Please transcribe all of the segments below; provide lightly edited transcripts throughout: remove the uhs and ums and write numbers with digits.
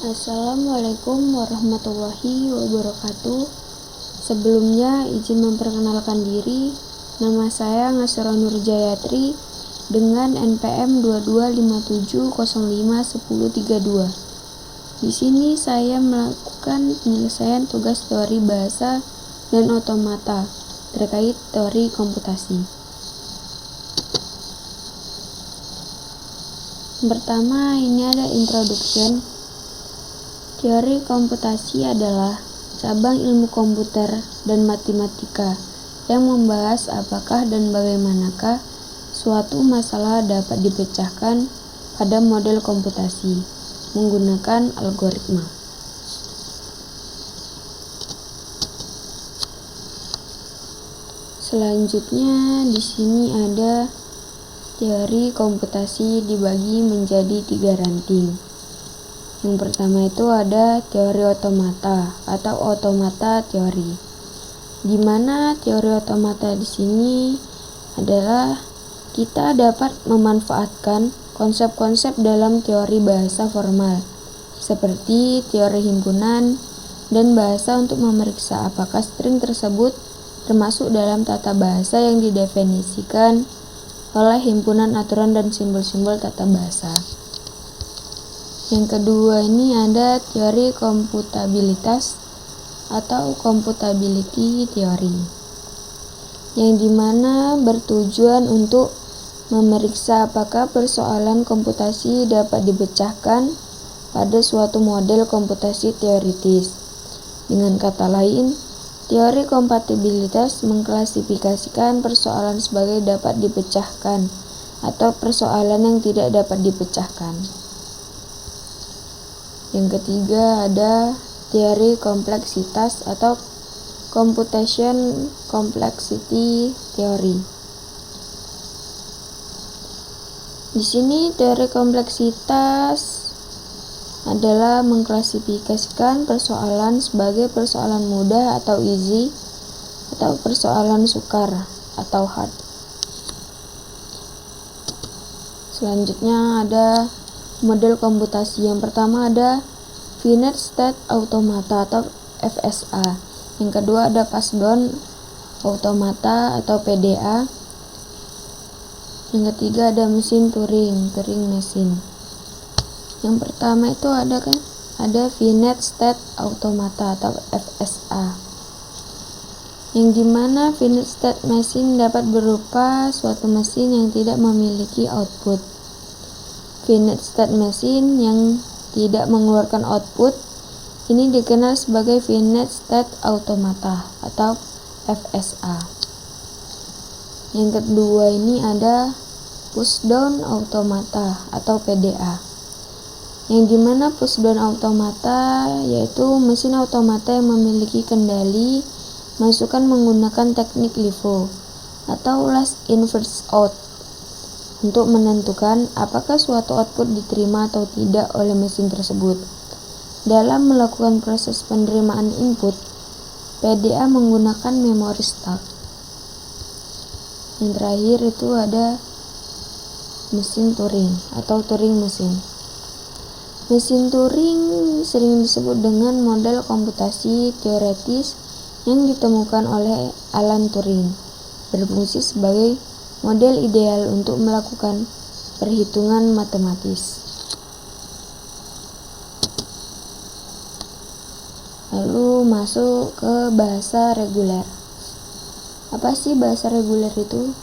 Assalamualaikum warahmatullahi wabarakatuh. Sebelumnya izin memperkenalkan diri. Nama saya Ngasira Nurjayatri dengan NPM 2257051032. Di sini saya melakukan penyelesaian tugas teori bahasa dan otomata terkait teori komputasi. Pertama, ini ada introduction. Teori komputasi adalah cabang ilmu komputer dan matematika yang membahas apakah dan bagaimanakah suatu masalah dapat dipecahkan pada model komputasi menggunakan algoritma. Selanjutnya di sini ada teori komputasi dibagi menjadi 3 ranting. Yang pertama itu ada teori otomata atau otomata teori. Di mana teori otomata di sini adalah kita dapat memanfaatkan konsep-konsep dalam teori bahasa formal seperti teori himpunan dan bahasa untuk memeriksa apakah string tersebut termasuk dalam tata bahasa yang didefinisikan oleh himpunan aturan dan simbol-simbol tata bahasa. Yang kedua ini ada teori komputabilitas atau computability theory, yang dimana bertujuan untuk memeriksa apakah persoalan komputasi dapat dipecahkan pada suatu model komputasi teoritis. Dengan kata lain, teori kompatibilitas mengklasifikasikan persoalan sebagai dapat dipecahkan atau persoalan yang tidak dapat dipecahkan. Yang ketiga ada teori kompleksitas atau computation complexity theory. Di sini teori kompleksitas adalah mengklasifikasikan persoalan sebagai persoalan mudah atau easy atau persoalan sukar atau hard. Selanjutnya ada model komputasi. Yang pertama ada finite state automata atau FSA. Yang kedua ada passdown automata atau PDA. Yang ketiga ada mesin Turing machine. Yang pertama itu ada finite state automata atau FSA, yang dimana finite state machine dapat berupa suatu mesin yang tidak memiliki output. Finite state machine yang tidak mengeluarkan output ini dikenal sebagai finite state automata atau FSA. Yang kedua ini ada pushdown automata atau PDA, yang dimana pushdown automata yaitu mesin otomata yang memiliki kendali masukan menggunakan teknik LIFO atau last in first out untuk menentukan apakah suatu output diterima atau tidak oleh mesin tersebut. Dalam melakukan proses penerimaan input, PDA menggunakan memory stack. Yang terakhir itu ada mesin Turing atau Turing machine. Mesin Turing sering disebut dengan model komputasi teoretis yang ditemukan oleh Alan Turing, berfungsi sebagai model ideal untuk melakukan perhitungan matematis. Lalu masuk ke bahasa reguler. Apa sih bahasa reguler itu?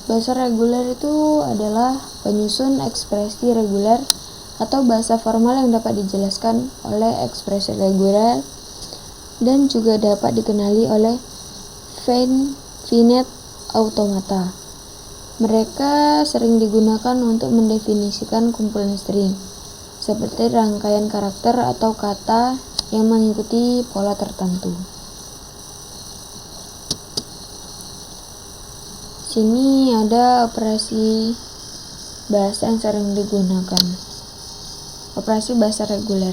Bahasa reguler itu adalah penyusun ekspresi reguler atau bahasa formal yang dapat dijelaskan oleh ekspresi reguler dan juga dapat dikenali oleh finite automata. Mereka sering digunakan untuk mendefinisikan kumpulan string, seperti rangkaian karakter atau kata yang mengikuti pola tertentu. Sini ada operasi bahasa yang sering digunakan. Operasi bahasa reguler.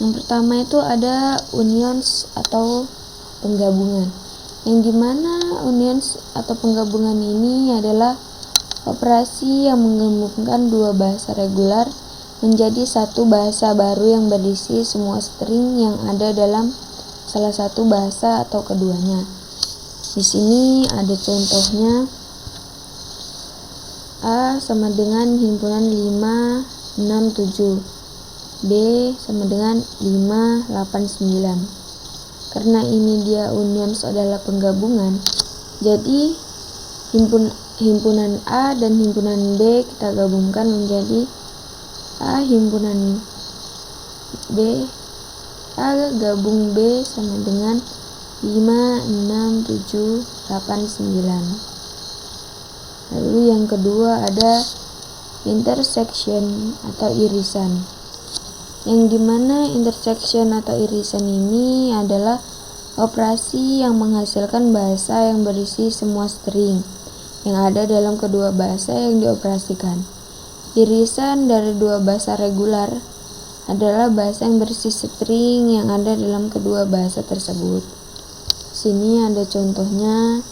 Yang pertama itu ada unions atau penggabungan, yang dimana unions atau penggabungan ini adalah operasi yang menggabungkan dua bahasa reguler menjadi satu bahasa baru yang berisi semua string yang ada dalam salah satu bahasa atau keduanya. Di sini ada contohnya. A sama dengan himpunan 5, 6, 7. B sama dengan 5, 8, 9. Karena ini dia unions adalah penggabungan, jadi himpunan A dan himpunan B kita gabungkan menjadi A himpunan B. A gabung B sama dengan 5, 6, 7, 8, 9. Lalu yang kedua ada intersection atau irisan. Yang dimana intersection atau irisan ini adalah operasi yang menghasilkan bahasa yang berisi semua string yang ada dalam kedua bahasa yang dioperasikan. Irisan dari dua bahasa regular adalah bahasa yang berisi string yang ada dalam kedua bahasa tersebut. Sini ada contohnya,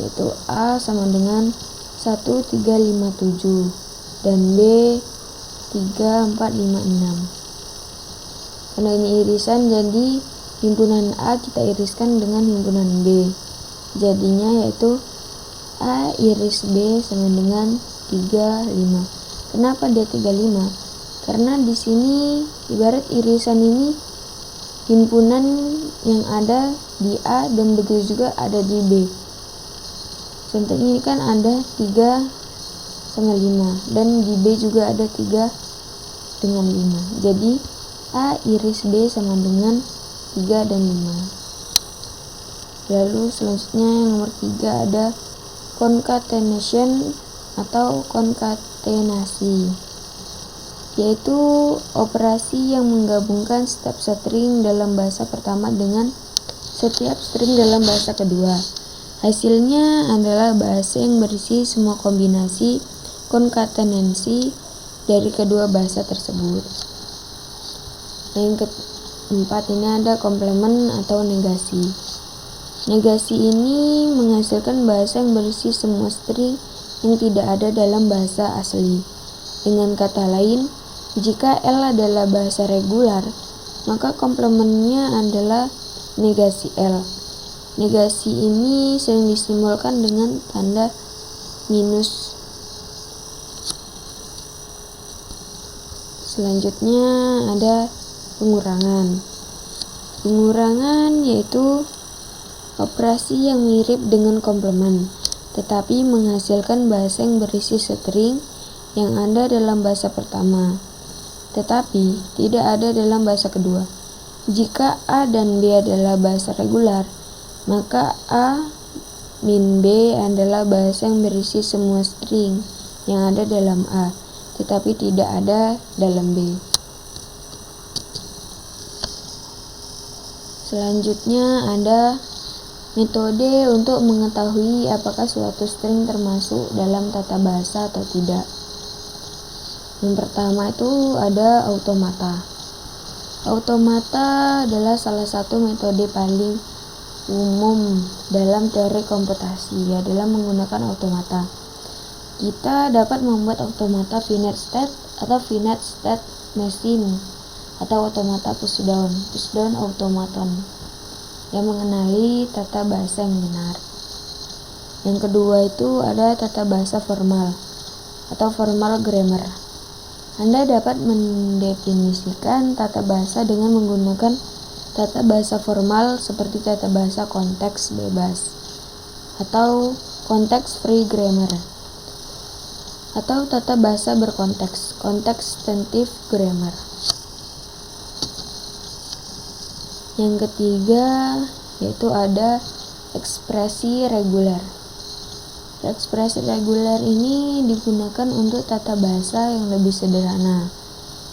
yaitu A sama dengan 1, 3, 5, 7 dan B 3, 4, 5, 6. Karena ini irisan, jadi himpunan A kita iriskan dengan himpunan B. Jadinya yaitu A iris B sama dengan 3, 5. Kenapa dia 3, 5? Karena di sini ibarat irisan ini himpunan yang ada di A dan begitu juga ada di B. Contohnya ini kan ada 3 sama 5 dan di B juga ada 3 dengan 5. Jadi A iris B sama dengan 3 dan 5. Lalu selanjutnya yang nomor 3 ada concatenation atau konkatenasi, yaitu operasi yang menggabungkan setiap string dalam bahasa pertama dengan setiap string dalam bahasa kedua. Hasilnya adalah bahasa yang berisi semua kombinasi konkatenansi dari kedua bahasa tersebut. Yang keempat ini ada komplement atau negasi. Negasi ini menghasilkan bahasa yang berisi semua string yang tidak ada dalam bahasa asli. Dengan kata lain, jika L adalah bahasa regular, maka komplementnya adalah negasi L. Negasi ini sering disimbolkan dengan tanda minus. Selanjutnya ada pengurangan. Pengurangan yaitu operasi yang mirip dengan komplement, tetapi menghasilkan bahasa yang berisi string yang ada dalam bahasa pertama, tetapi tidak ada dalam bahasa kedua. Jika A dan B adalah bahasa regular, maka A min B adalah bahasa yang berisi semua string yang ada dalam A, tetapi tidak ada dalam B. Selanjutnya ada metode untuk mengetahui apakah suatu string termasuk dalam tata bahasa atau tidak. Yang pertama itu ada automata. Automata adalah salah satu metode paling umum dalam teori komputasi, adalah menggunakan automata. Kita dapat membuat automata finite state atau finite state machine atau automata pushdown automaton yang mengenali tata bahasa yang benar. Yang kedua itu ada tata bahasa formal atau formal grammar. Anda dapat mendefinisikan tata bahasa dengan menggunakan tata bahasa formal seperti tata bahasa konteks bebas atau konteks free grammar, atau tata bahasa berkonteks context-tensive grammar. Yang ketiga yaitu ada ekspresi reguler. Ekspresi reguler ini digunakan untuk tata bahasa yang lebih sederhana.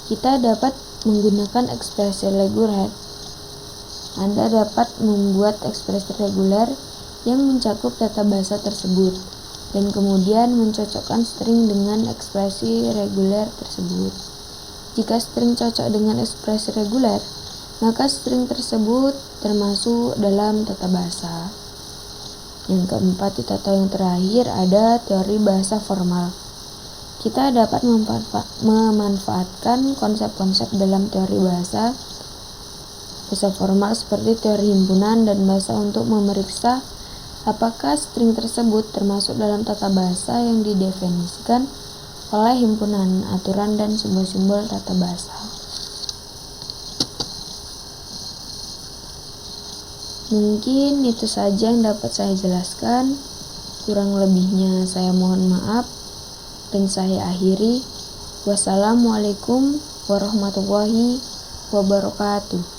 Kita dapat menggunakan ekspresi reguler. Anda dapat membuat ekspresi reguler yang mencakup tata bahasa tersebut dan kemudian mencocokkan string dengan ekspresi reguler tersebut. Jika string cocok dengan ekspresi reguler, maka string tersebut termasuk dalam tata bahasa. Yang keempat atau yang terakhir ada teori bahasa formal. Kita dapat memanfaatkan konsep-konsep dalam teori bahasa formal seperti teori himpunan dan bahasa untuk memeriksa apakah string tersebut termasuk dalam tata bahasa yang didefinisikan oleh himpunan, aturan, dan simbol-simbol tata bahasa. Mungkin itu saja yang dapat saya jelaskan. Kurang lebihnya saya mohon maaf dan saya akhiri. Wassalamualaikum warahmatullahi wabarakatuh.